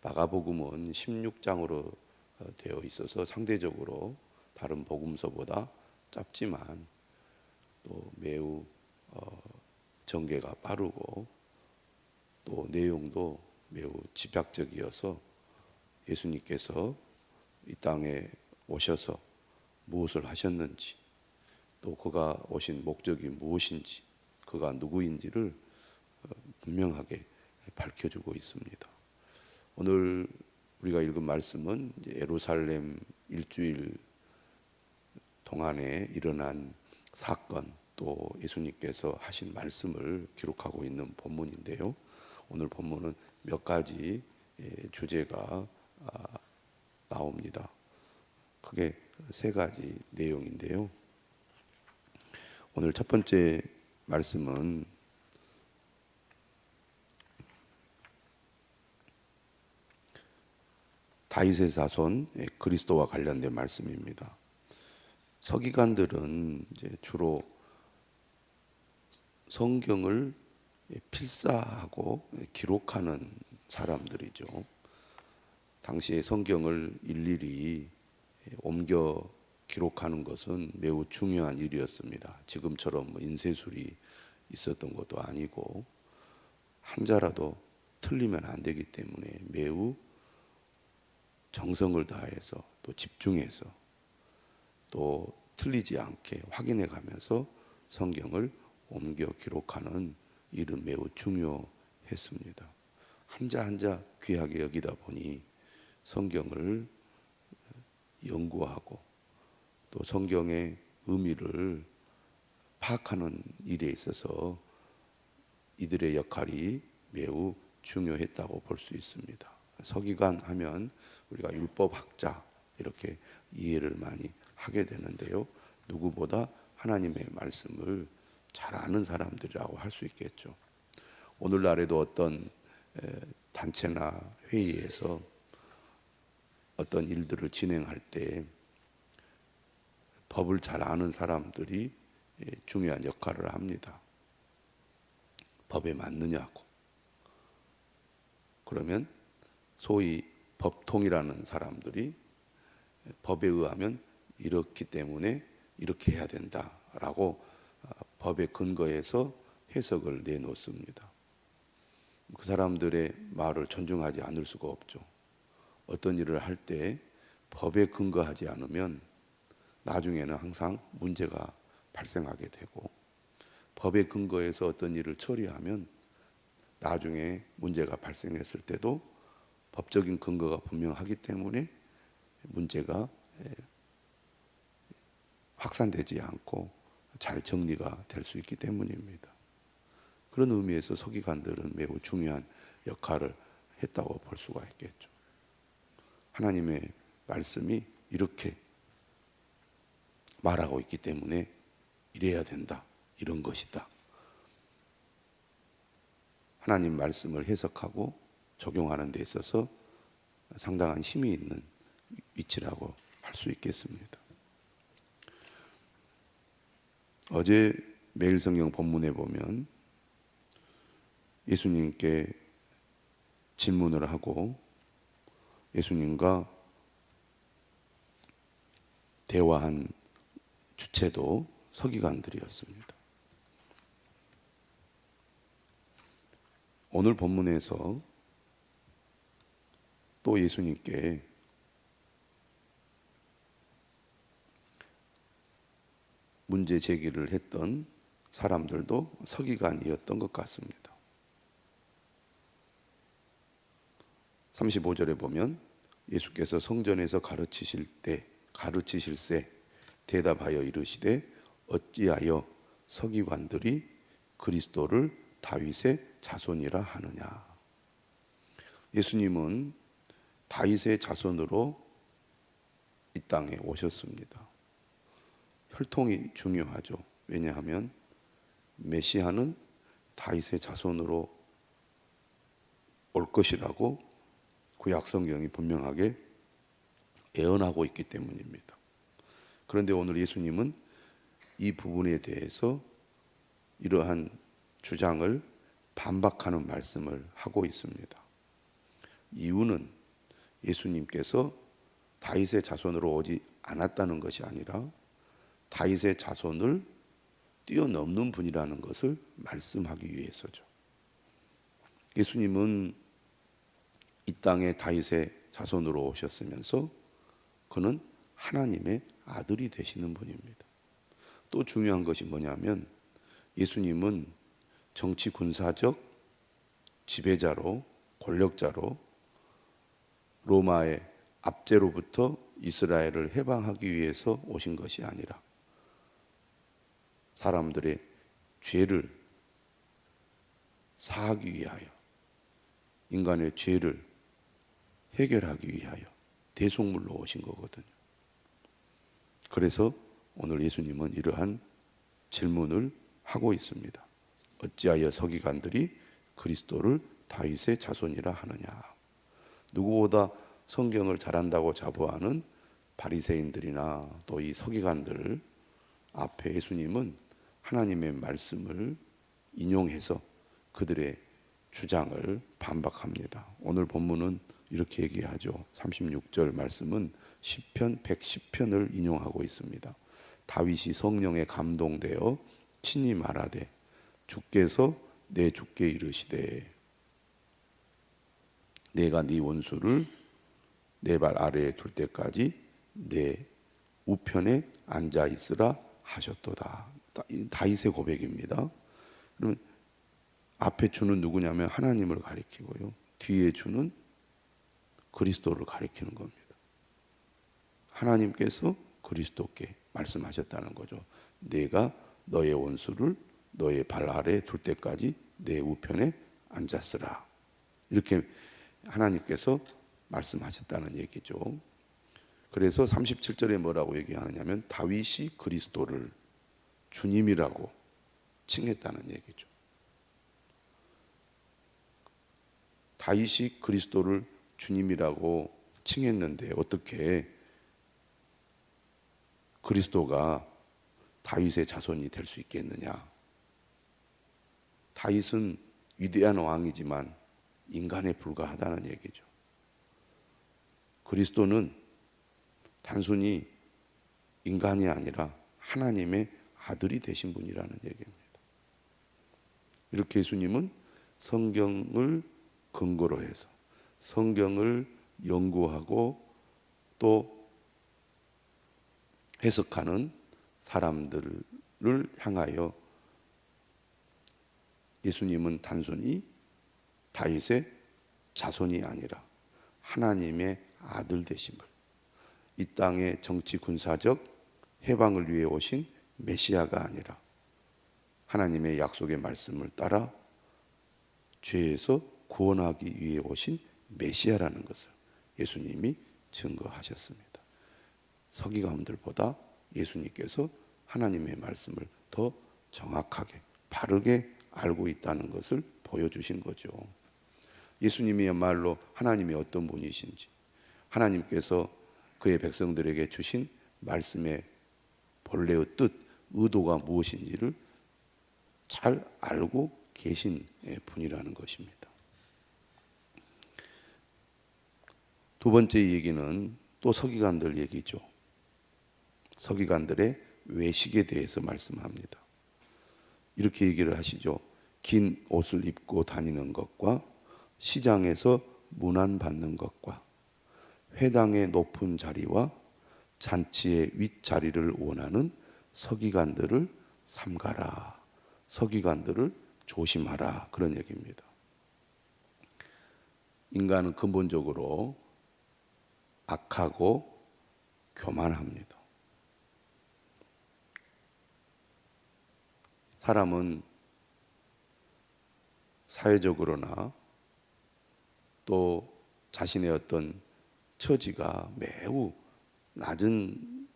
마가복음은 16장으로 되어 있어서 상대적으로 다른 복음서보다 짧지만 또 매우 전개가 빠르고 또 내용도 매우 집약적이어서 예수님께서 이 땅에 오셔서 무엇을 하셨는지, 또 그가 오신 목적이 무엇인지, 그가 누구인지를 분명하게 밝혀주고 있습니다. 오늘 우리가 읽은 말씀은 예루살렘 일주일 동안에 일어난 사건, 또 예수님께서 하신 말씀을 기록하고 있는 본문인데요. 오늘 본문은 몇 가지 주제가 나옵니다. 크게 세 가지 내용인데요. 오늘 첫 번째 말씀은 다윗의 자손 그리스도와 관련된 말씀입니다. 서기관들은 이제 주로 성경을 필사하고 기록하는 사람들이죠. 당시에 성경을 일일이 옮겨 기록하는 것은 매우 중요한 일이었습니다. 지금처럼 인쇄술이 있었던 것도 아니고 한자라도 틀리면 안 되기 때문에 매우 정성을 다해서 또 집중해서 또 틀리지 않게 확인해 가면서 성경을 옮겨 기록하는 일은 매우 중요했습니다. 한자 한자 귀하게 여기다 보니 성경을 연구하고 또 성경의 의미를 파악하는 일에 있어서 이들의 역할이 매우 중요했다고 볼 수 있습니다. 서기관 하면 우리가 율법학자 이렇게 이해를 많이 하게 되는데요. 누구보다 하나님의 말씀을 잘 아는 사람들이라고 할 수 있겠죠. 오늘날에도 어떤 단체나 회의에서 어떤 일들을 진행할 때 법을 잘 아는 사람들이 중요한 역할을 합니다. 법에 맞느냐고. 그러면 소위 법통이라는 사람들이 법에 의하면 이렇기 때문에 이렇게 해야 된다라고 법에 근거해서 해석을 내놓습니다. 그 사람들의 말을 존중하지 않을 수가 없죠. 어떤 일을 할 때 법에 근거하지 않으면 나중에는 항상 문제가 발생하게 되고, 법에 근거해서 어떤 일을 처리하면 나중에 문제가 발생했을 때도 법적인 근거가 분명하기 때문에 문제가 확산되지 않고 잘 정리가 될 수 있기 때문입니다. 그런 의미에서 서기관들은 매우 중요한 역할을 했다고 볼 수가 있겠죠. 하나님의 말씀이 이렇게 말하고 있기 때문에 이래야 된다, 이런 것이다. 하나님 말씀을 해석하고 적용하는 데 있어서 상당한 힘이 있는 위치라고 할 수 있겠습니다. 어제 매일 성경 본문에 보면 예수님께 질문을 하고 예수님과 대화한 주체도 서기관들이었습니다. 오늘 본문에서 또 예수님께 문제 제기를 했던 사람들도 서기관이었던 것 같습니다. 35절에 보면 예수께서 성전에서 가르치실새 대답하여 이르시되 어찌하여 서기관들이 그리스도를 다윗의 자손이라 하느냐. 예수님은 다윗의 자손으로 이 땅에 오셨습니다. 혈통이 중요하죠. 왜냐하면 메시아는 다윗의 자손으로 올 것이라고 구약 성경이 분명하게 예언하고 있기 때문입니다. 그런데 오늘 예수님은 이 부분에 대해서 이러한 주장을 반박하는 말씀을 하고 있습니다. 이유는 예수님께서 다윗의 자손으로 오지 않았다는 것이 아니라 다윗의 자손을 뛰어넘는 분이라는 것을 말씀하기 위해서죠. 예수님은 이 땅에 다윗의 자손으로 오셨으면서 그는 하나님의 아들이 되시는 분입니다. 또 중요한 것이 뭐냐면 예수님은 정치 군사적 지배자로 권력자로 로마의 압제로부터 이스라엘을 해방하기 위해서 오신 것이 아니라 사람들의 죄를 사하기 위하여, 인간의 죄를 해결하기 위하여 대속물로 오신 거거든요. 그래서 오늘 예수님은 이러한 질문을 하고 있습니다. 어찌하여 서기관들이 그리스도를 다윗의 자손이라 하느냐. 누구보다 성경을 잘한다고 자부하는 바리새인들이나 또 이 서기관들 앞에 예수님은 하나님의 말씀을 인용해서 그들의 주장을 반박합니다. 오늘 본문은 이렇게 얘기하죠. 36절 말씀은 시편 110편을 인용하고 있습니다. 다윗이 성령에 감동되어 친히 말하되 주께서 내 주께 이르시되 내가 네 원수를 내 발 아래에 둘 때까지 내 우편에 앉아 있으라 하셨도다. 다윗의 고백입니다. 그러면 앞에 주는 누구냐면 하나님을 가리키고요, 뒤에 주는 그리스도를 가리키는 겁니다. 하나님께서 그리스도께 말씀하셨다는 거죠. 내가 너의 원수를 너의 발 아래에 둘 때까지 내 우편에 앉았으라. 이렇게 하나님께서 말씀하셨다는 얘기죠. 그래서 37절에 뭐라고 얘기하느냐면 다윗이 그리스도를 주님이라고 칭했다는 얘기죠. 다윗이 그리스도를 주님이라고 칭했는데 어떻게 그리스도가 다윗의 자손이 될 수 있겠느냐? 다윗은 위대한 왕이지만 인간에 불과하다는 얘기죠. 그리스도는 단순히 인간이 아니라 하나님의 아들이 되신 분이라는 얘기입니다. 이렇게 예수님은 성경을 근거로 해서 성경을 연구하고 또 해석하는 사람들을 향하여 예수님은 단순히 다윗의 자손이 아니라 하나님의 아들 되심을, 이 땅의 정치 군사적 해방을 위해 오신 메시아가 아니라 하나님의 약속의 말씀을 따라 죄에서 구원하기 위해 오신 메시아라는 것을 예수님이 증거하셨습니다. 서기관들보다 예수님께서 하나님의 말씀을 더 정확하게 바르게 알고 있다는 것을 보여주신 거죠. 예수님이야말로 하나님이 어떤 분이신지, 하나님께서 그의 백성들에게 주신 말씀의 본래의 뜻, 의도가 무엇인지를 잘 알고 계신 분이라는 것입니다. 두 번째 얘기는 또 서기관들 얘기죠. 서기관들의 외식에 대해서 말씀합니다. 이렇게 얘기를 하시죠. 긴 옷을 입고 다니는 것과 시장에서 문안받는 것과 회당의 높은 자리와 잔치의 윗자리를 원하는 서기관들을 삼가라. 서기관들을 조심하라. 그런 얘기입니다. 인간은 근본적으로 악하고 교만합니다. 사람은 사회적으로나 또 자신의 어떤 처지가 매우 낮은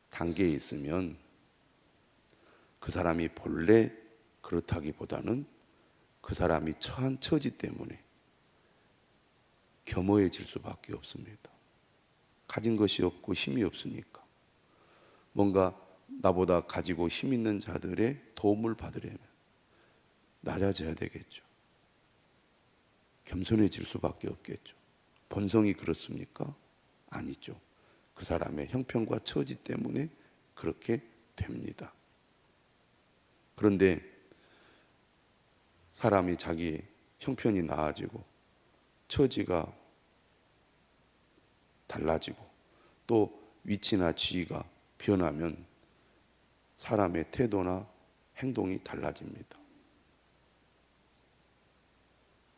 단계에 있으면 그 사람이 본래 그렇다기보다는 그 사람이 처한 처지 때문에 겸허해질 수밖에 없습니다. 가진 것이 없고 힘이 없으니까 뭔가 나보다 가지고 힘 있는 자들의 도움을 받으려면 낮아져야 되겠죠. 겸손해질 수밖에 없겠죠. 본성이 그렇습니까? 아니죠. 그 사람의 형편과 처지 때문에 그렇게 됩니다. 그런데 사람이 자기 형편이 나아지고 처지가 달라지고 또 위치나 지위가 변하면 사람의 태도나 행동이 달라집니다.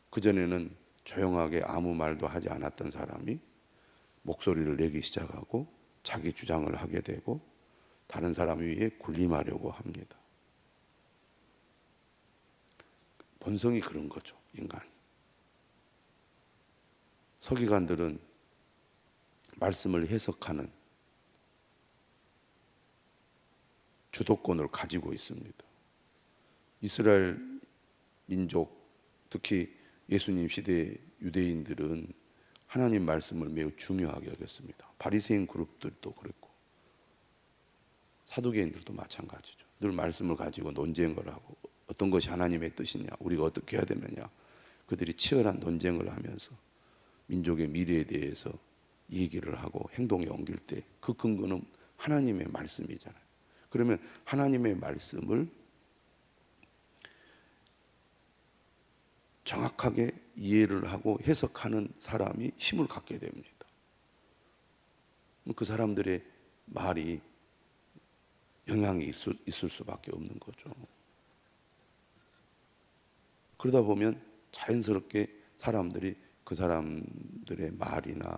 그전에는 조용하게 아무 말도 하지 않았던 사람이 목소리를 내기 시작하고 자기 주장을 하게 되고 다른 사람 위에 군림하려고 합니다. 본성이 그런 거죠, 인간이. 서기관들은 말씀을 해석하는 주도권을 가지고 있습니다. 이스라엘 민족, 특히 예수님 시대 유대인들은 하나님 말씀을 매우 중요하게 여겼습니다. 바리새인 그룹들도 그랬고 사두개인들도 마찬가지죠. 늘 말씀을 가지고 논쟁을 하고 어떤 것이 하나님의 뜻이냐, 우리가 어떻게 해야 되느냐, 그들이 치열한 논쟁을 하면서 민족의 미래에 대해서 얘기를 하고 행동에 옮길 때 그 근거는 하나님의 말씀이잖아요. 그러면 하나님의 말씀을 정확하게 이해를 하고 해석하는 사람이 힘을 갖게 됩니다. 그 사람들의 말이 영향이 있을 수밖에 없는 거죠. 그러다 보면 자연스럽게 사람들이 그 사람들의 말이나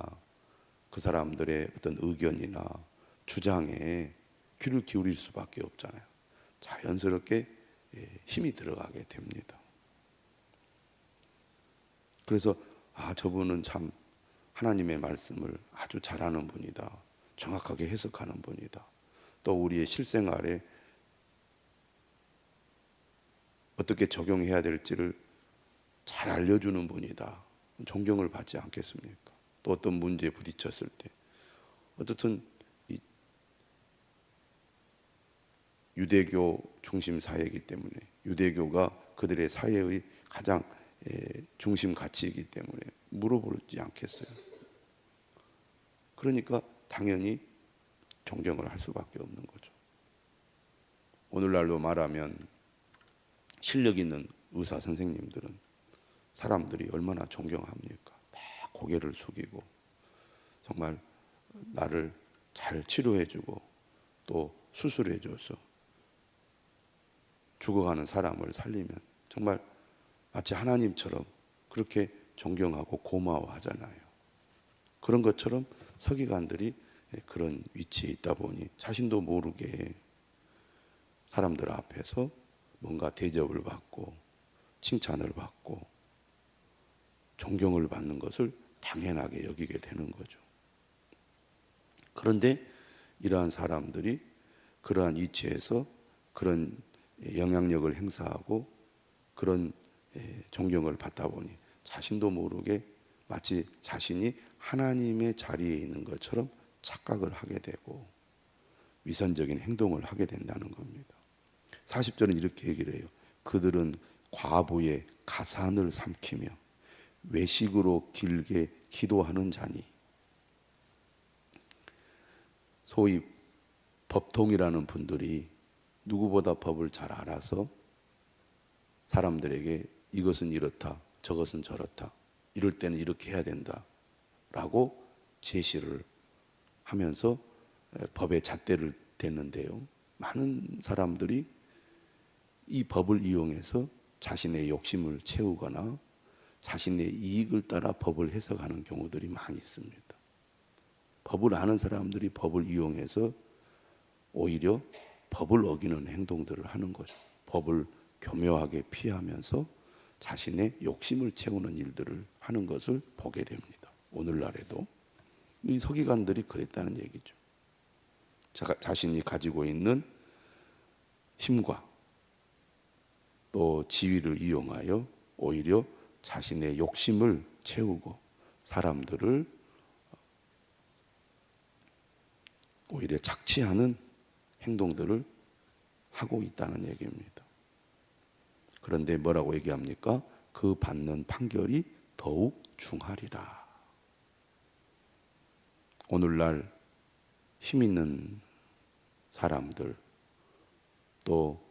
그 사람들의 어떤 의견이나 주장에 귀를 기울일 수밖에 없잖아요. 자연스럽게 힘이 들어가게 됩니다. 그래서 저분은 참 하나님의 말씀을 아주 잘하는 분이다. 정확하게 해석하는 분이다. 또 우리의 실생활에 어떻게 적용해야 될지를 잘 알려주는 분이다. 존경을 받지 않겠습니까? 또 어떤 문제에 부딪혔을 때 어떻든 이 유대교 중심 사회이기 때문에 유대교가 그들의 사회의 가장 중심 가치이기 때문에 물어보지 않겠어요. 그러니까 당연히 존경을 할 수밖에 없는 거죠. 오늘날로 말하면 실력 있는 의사 선생님들은 사람들이 얼마나 존경합니까? 다 고개를 숙이고 정말 나를 잘 치료해주고 또 수술해줘서 죽어가는 사람을 살리면 정말 마치 하나님처럼 그렇게 존경하고 고마워하잖아요. 그런 것처럼 서기관들이 그런 위치에 있다 보니 자신도 모르게 사람들 앞에서 뭔가 대접을 받고 칭찬을 받고 존경을 받는 것을 당연하게 여기게 되는 거죠. 그런데 이러한 사람들이 그러한 위치에서 그런 영향력을 행사하고 그런 존경을 받다 보니 자신도 모르게 마치 자신이 하나님의 자리에 있는 것처럼 착각을 하게 되고 위선적인 행동을 하게 된다는 겁니다. 40절은 이렇게 얘기를 해요. 그들은 과부의 가산을 삼키며 외식으로 길게 기도하는 자니. 소위 법통이라는 분들이 누구보다 법을 잘 알아서 사람들에게 이것은 이렇다, 저것은 저렇다, 이럴 때는 이렇게 해야 된다 라고 제시를 하면서 법의 잣대를 댔는데요, 많은 사람들이 이 법을 이용해서 자신의 욕심을 채우거나 자신의 이익을 따라 법을 해석하는 경우들이 많이 있습니다. 법을 아는 사람들이 법을 이용해서 오히려 법을 어기는 행동들을 하는 거죠. 법을 교묘하게 피하면서 자신의 욕심을 채우는 일들을 하는 것을 보게 됩니다. 오늘날에도 이 서기관들이 그랬다는 얘기죠. 자신이 가지고 있는 힘과 또 지위를 이용하여 오히려 자신의 욕심을 채우고 사람들을 오히려 착취하는 행동들을 하고 있다는 얘기입니다. 그런데 뭐라고 얘기합니까? 그 받는 판결이 더욱 중하리라. 오늘날 힘 있는 사람들, 또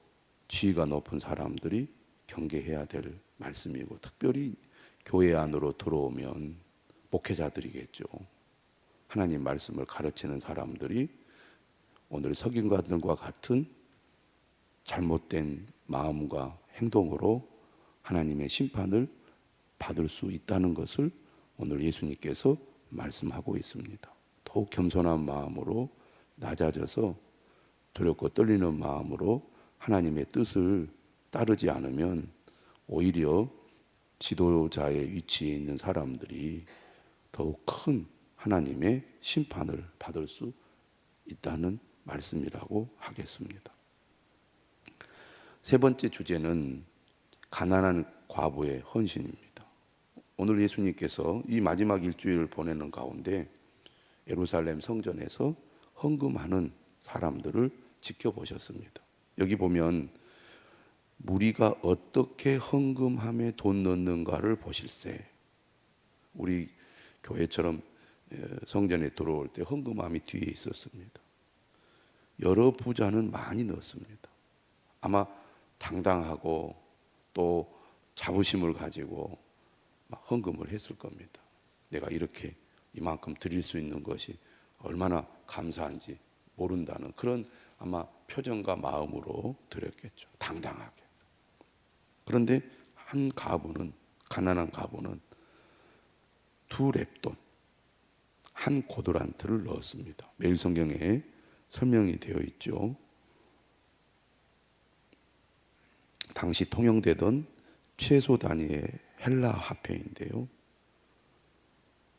지위가 높은 사람들이 경계해야 될 말씀이고, 특별히 교회 안으로 들어오면 목회자들이겠죠. 하나님 말씀을 가르치는 사람들이 오늘 석인과들과 같은 잘못된 마음과 행동으로 하나님의 심판을 받을 수 있다는 것을 오늘 예수님께서 말씀하고 있습니다. 더욱 겸손한 마음으로 낮아져서 두렵고 떨리는 마음으로 하나님의 뜻을 따르지 않으면 오히려 지도자의 위치에 있는 사람들이 더욱 큰 하나님의 심판을 받을 수 있다는 말씀이라고 하겠습니다. 세 번째 주제는 가난한 과부의 헌신입니다. 오늘 예수님께서 이 마지막 일주일을 보내는 가운데 예루살렘 성전에서 헌금하는 사람들을 지켜보셨습니다. 여기 보면 무리가 어떻게 헌금함에 돈 넣는가를 보실세. 우리 교회처럼 성전에 들어올 때 헌금함이 뒤에 있었습니다. 여러 부자는 많이 넣었습니다. 아마 당당하고 또 자부심을 가지고 헌금을 했을 겁니다. 내가 이렇게 이만큼 드릴 수 있는 것이 얼마나 감사한지 모른다는 그런 아마 표정과 마음으로 드렸겠죠. 당당하게. 그런데 한 가부는, 가난한 가부는 2렙돈, 한 고드란트를 넣었습니다. 매일 성경에 설명이 되어 있죠. 당시 통용되던 최소 단위의 헬라 화폐인데요,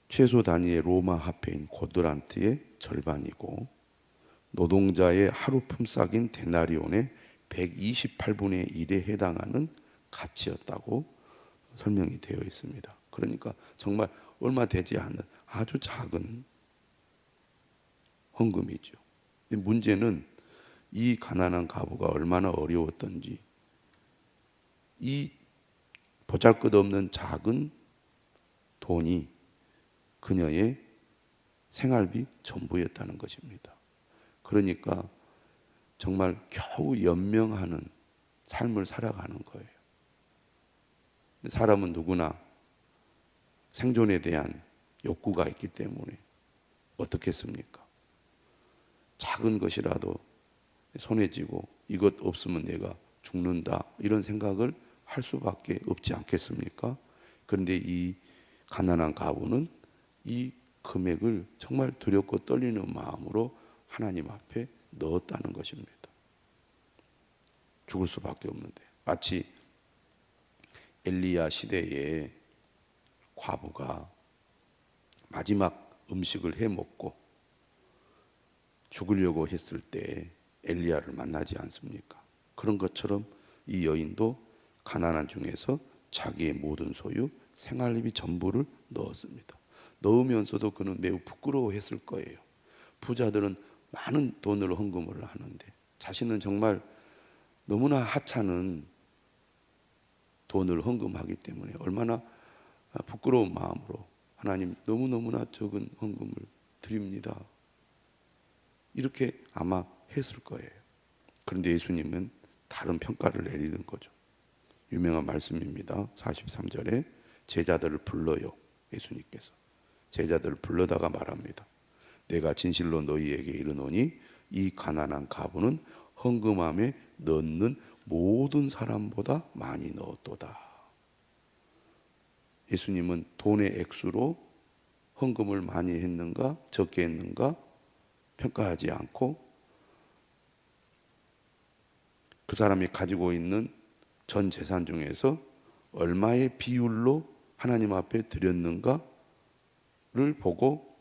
최소 단위의 로마 화폐인 고드란트의 절반이고 노동자의 하루 품삯인 데나리온의 128분의 1에 해당하는 가치였다고 설명이 되어 있습니다. 그러니까 정말 얼마 되지 않는 아주 작은 헌금이죠. 문제는 이 가난한 가부가 얼마나 어려웠던지, 이 보잘것없는 작은 돈이 그녀의 생활비 전부였다는 것입니다. 그러니까 정말 겨우 연명하는 삶을 살아가는 거예요. 사람은 누구나 생존에 대한 욕구가 있기 때문에 어떻겠습니까? 작은 것이라도 손에 쥐고 이것 없으면 내가 죽는다, 이런 생각을 할 수밖에 없지 않겠습니까? 그런데 이 가난한 가부는 이 금액을 정말 두렵고 떨리는 마음으로 하나님 앞에 넣었다는 것입니다. 죽을 수밖에 없는데, 마치 엘리야 시대에 과부가 마지막 음식을 해 먹고 죽으려고 했을 때 엘리야를 만나지 않습니까? 그런 것처럼 이 여인도 가난한 중에서 자기의 모든 소유, 생활비 전부를 넣었습니다. 넣으면서도 그는 매우 부끄러워했을 거예요. 부자들은 많은 돈을 헌금을 하는데 자신은 정말 너무나 하찮은 돈을 헌금하기 때문에 얼마나 부끄러운 마음으로 하나님, 너무너무나 적은 헌금을 드립니다, 이렇게 아마 했을 거예요. 그런데 예수님은 다른 평가를 내리는 거죠. 유명한 말씀입니다. 43절에 제자들을 불러요. 예수님께서 제자들을 불러다가 말합니다. 내가 진실로 너희에게 이르노니 이 가난한 가부는 헌금함에 넣는 모든 사람보다 많이 넣었도다. 예수님은 돈의 액수로 헌금을 많이 했는가 적게 했는가 평가하지 않고 그 사람이 가지고 있는 전 재산 중에서 얼마의 비율로 하나님 앞에 드렸는가를 보고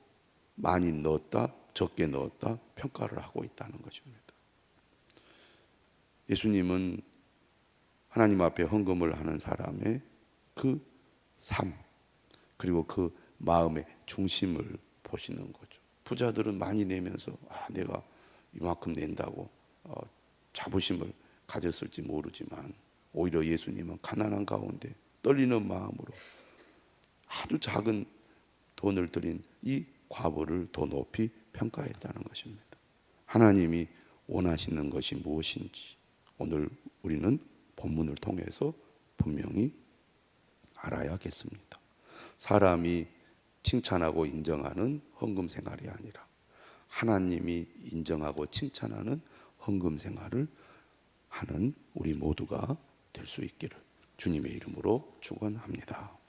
많이 넣었다, 적게 넣었다 평가를 하고 있다는 것입니다. 예수님은 하나님 앞에 헌금을 하는 사람의 그 삶, 그리고 그 마음의 중심을 보시는 거죠. 부자들은 많이 내면서 내가 이만큼 낸다고 자부심을 가졌을지 모르지만, 오히려 예수님은 가난한 가운데 떨리는 마음으로 아주 작은 돈을 드린 이 과부를 더 높이 평가했다는 것입니다. 하나님이 원하시는 것이 무엇인지 오늘 우리는 본문을 통해서 분명히 알아야겠습니다. 사람이 칭찬하고 인정하는 헌금 생활이 아니라 하나님이 인정하고 칭찬하는 헌금 생활을 하는 우리 모두가 될 수 있기를 주님의 이름으로 축원합니다.